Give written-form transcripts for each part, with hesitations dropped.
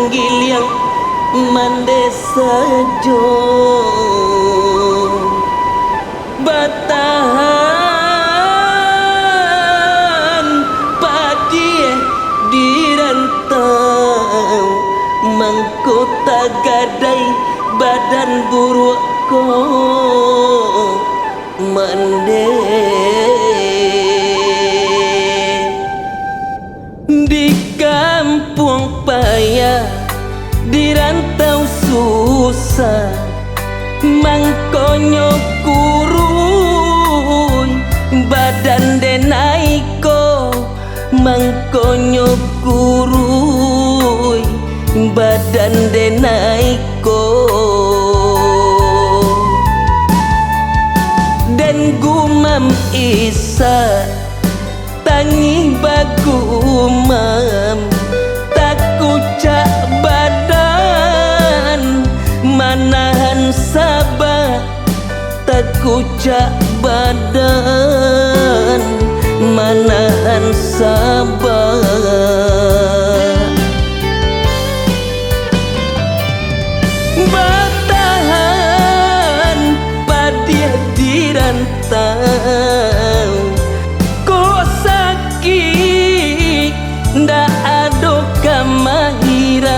panggil yang mandesajo batahan padi dirantau mangkota gadai badan buruk ko mande di kampung payah dirantau susah mangkonyo kurun badan denaiko mangkonyo kurun badan denaiko dan gumam isa tangi bagumam takucak badan manahan sabah takucak badan manahan sabah batahan padiah dirantau kok sakit ndak ado kamahirau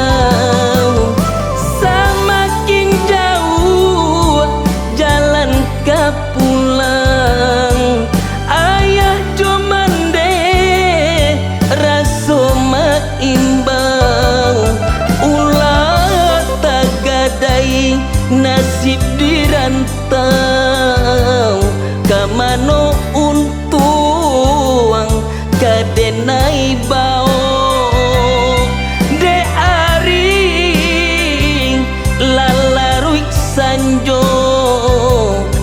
semakin jauh jalan kapulang ayah jomande raso maimbang ulah tagadai nasib dirantau kamano untuang kadenai bao de aring lalaruik sanjo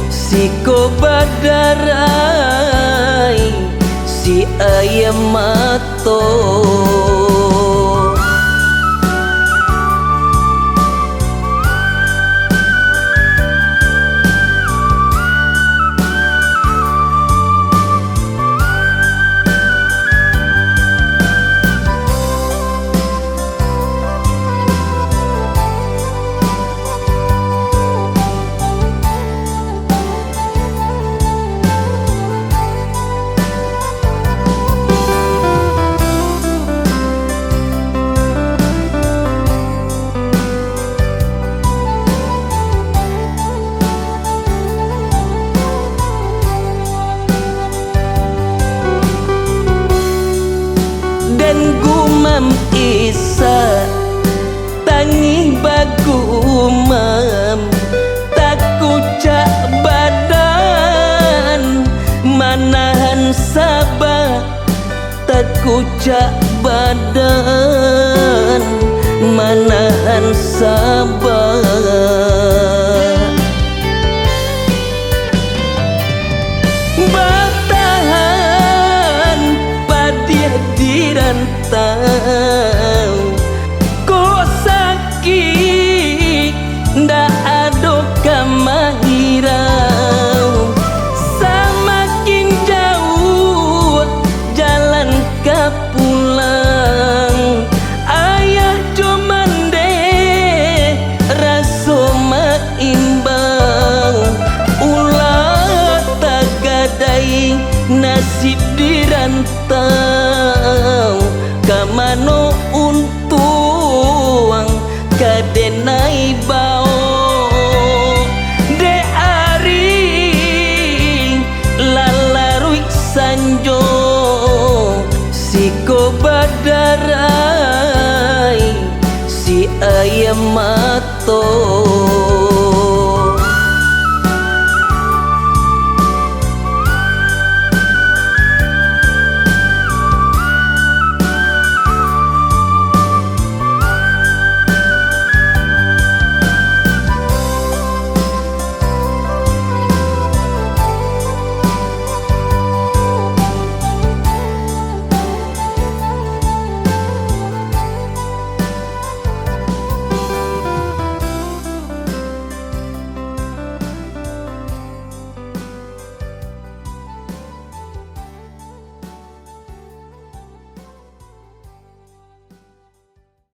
siko badarai si ayam mato dan gumam isa tangi bagumam takucak badan manahan sabah takucak badan manahan sabah batahan padiah dirantau kok sakit ndak ado kamahirau semakin jauh jalan kapulang ayah jomande raso maimbang ulah tagadai nasib dirantau kamano untuang kadenai ba